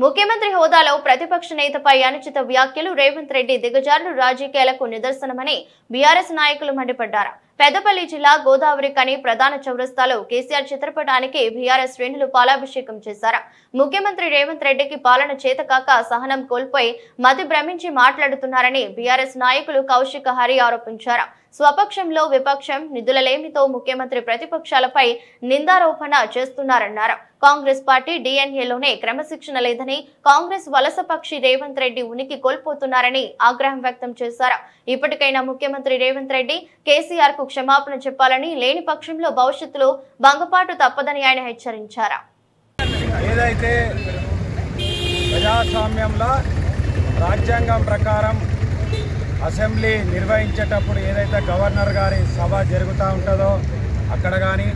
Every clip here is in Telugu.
ముఖ్యమంత్రి హోదాలో ప్రతిపక్ష నేతపై అనుచిత వ్యాఖ్యలు రేవంత్ రెడ్డి దిగజారుడు రాజకీయాలకు నిదర్శనమని బీఆర్ఎస్ నాయకులు మండిపడ్డారు. పెద్దపల్లి జిల్లా గోదావరి కని ప్రధాన చౌరస్తాలో కేసీఆర్ చిత్రపటానికి బీఆర్ఎస్ శ్రేణులు పాలాభిషేకం చేశారు. ముఖ్యమంత్రి రేవంత్ రెడ్డికి పాలన చేతకాక సహనం కోల్పోయి మతి భ్రమించి మాట్లాడుతున్నారని బీఆర్ఎస్ నాయకులు కౌశిక్ హరి ఆరోపించారు. స్వపక్షంలో విపక్షం నిధులలేమితో ముఖ్యమంత్రి ప్రతిపక్షాలపై నిందారోపణ చేస్తున్నారన్నారు. కాంగ్రెస్ పార్టీ డిఎన్ఏలోనే క్రమశిక్షణ లేదని, కాంగ్రెస్ వలసపక్షి రేవంత్ రెడ్డి ఉనికి కోల్పోతున్నారని ఆగ్రహం వ్యక్తం చేశారు. ఇప్పటికైనా ముఖ్యమంత్రి రేవంత్ రెడ్డి కేసీఆర్ కు క్షమాపణ చెప్పాలని, లేని పక్షంలో భవిష్యత్తులో భంగపాటు తప్పదని ఆయన హెచ్చరించారు. ఏదైతే ప్రజాస్వామ్యంలో రాజ్యాంగం ప్రకారం అసెంబ్లీ నిర్వహించేటప్పుడు ఏదైతే గవర్నర్ గారి సభ జరుగుతూ ఉంటుందో అక్కడ కానీ,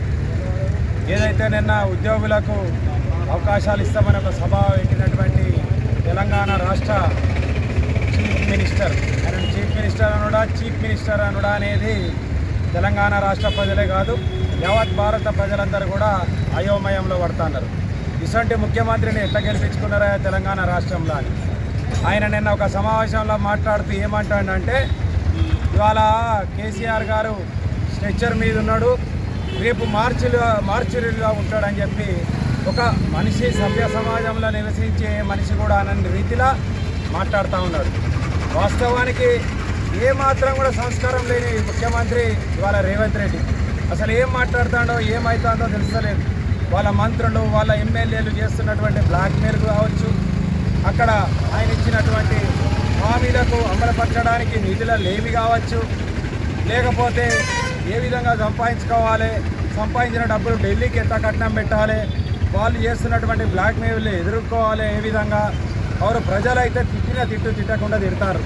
ఏదైతే నిన్న ఉద్యోగులకు అవకాశాలు ఇస్తామని ఒక సభ పెట్టినటువంటి తెలంగాణ రాష్ట్ర చీఫ్ మినిస్టర్ అనుడా అనేది తెలంగాణ రాష్ట్ర ప్రజలే కాదు, యావత్ భారత ప్రజలందరూ కూడా అయోమయంలో పడుతున్నారు. ఇటువంటి ముఖ్యమంత్రిని ఎట్లా గెలిపించుకున్నారా తెలంగాణ రాష్ట్రంలో అని ఆయన నిన్న ఒక సమావేశంలో మాట్లాడుతూ ఏమంటాడంటే, ఇవాళ కేసీఆర్ గారు స్ట్రెచ్చర్ మీద ఉన్నాడు, రేపు మార్చిలో ఉంటాడని చెప్పి ఒక మనిషి సభ్య సమాజంలో నివసించే మనిషి కూడా అనే రీతిలో మాట్లాడుతూ ఉన్నాడు. వాస్తవానికి ఏమాత్రం కూడా సంస్కారం లేని ముఖ్యమంత్రి ఇవాళ రేవంత్ రెడ్డి. అసలు ఏం మాట్లాడుతాడో ఏమవుతుందో తెలుస్తలేదు. వాళ్ళ మంత్రులు వాళ్ళ ఎమ్మెల్యేలు చేస్తున్నటువంటి బ్లాక్మెయిల్ కావచ్చు, అక్కడ ఆయన ఇచ్చినటువంటి హామీలకు అమలుపరచడానికి నిధుల లేమి కావచ్చు, లేకపోతే ఏ విధంగా సంపాదించుకోవాలి, సంపాదించిన డబ్బులు ఢిల్లీకి ఎంత కట్నం పెట్టాలి, వాళ్ళు చేస్తున్నటువంటి బ్లాక్మెయిల్ ఎదుర్కోవాలి, ఏ విధంగా వారు ప్రజలైతే తిట్టకుండా తిడతారు.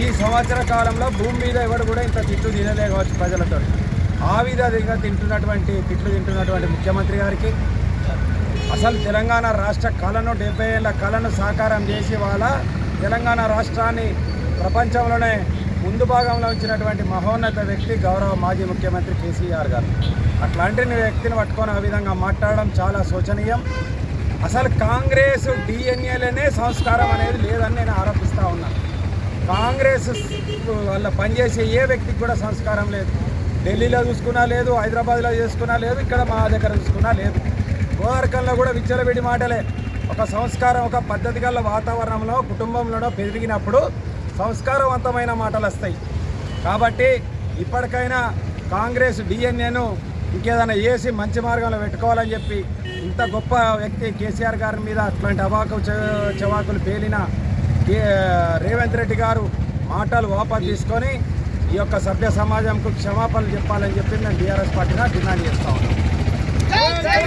ఈ సంవత్సర కాలంలో భూమి మీద ఎవరు కూడా ఇంత తిట్లు తినలేకపోవచ్చు ప్రజలతో. ఆ విధంగా తిట్లు తింటున్నటువంటి ముఖ్యమంత్రి గారికి అసలు తెలంగాణ రాష్ట్ర కళను 70 ఏళ్ల కళను సాకారం చేసి వాళ్ళ తెలంగాణ రాష్ట్రాన్ని ప్రపంచంలోనే ముందు భాగంలో ఉంచినటువంటి మహోన్నత వ్యక్తి గౌరవ మాజీ ముఖ్యమంత్రి కేసీఆర్ గారు. అట్లాంటి వ్యక్తిని పట్టుకొని ఆ విధంగా మాట్లాడడం చాలా శోచనీయం. అసలు కాంగ్రెస్ డిఎన్ఏలోనే సంస్కారం అనేది లేదని నేను ఆరోపిస్తూ ఉన్నాను. కాంగ్రెస్ వాళ్ళ పనిచేసే ఏ వ్యక్తికి కూడా సంస్కారం లేదు. ఢిల్లీలో చూసుకున్నా లేదు, హైదరాబాద్లో చేసుకున్నా లేదు, ఇక్కడ మా దగ్గర చూసుకున్నా లేదు. గోవర్కంలో కూడా విచ్చలబెట్టి మాటలే. ఒక సంస్కారం, ఒక పద్ధతి గల వాతావరణంలో కుటుంబంలోనో పెరిగినప్పుడు సంస్కారవంతమైన మాటలు వస్తాయి. కాబట్టి ఇప్పటికైనా కాంగ్రెస్ డిఎన్ఏను ఇంకేదైనా వేసి మంచి మార్గంలో పెట్టుకోవాలని చెప్పి, ఇంత గొప్ప వ్యక్తి కేసీఆర్ గారి మీద అట్లాంటి చవాకులు పేలిన రేవంత్ రెడ్డి గారు మాటలు వాపసు తీసుకొని ఈ యొక్క సభ్య సమాజంకు క్షమాపణలు చెప్పాలని చెప్పి మేము బీఆర్ఎస్ పార్టీగా డిమాండ్ చేస్తా ఉన్నాం.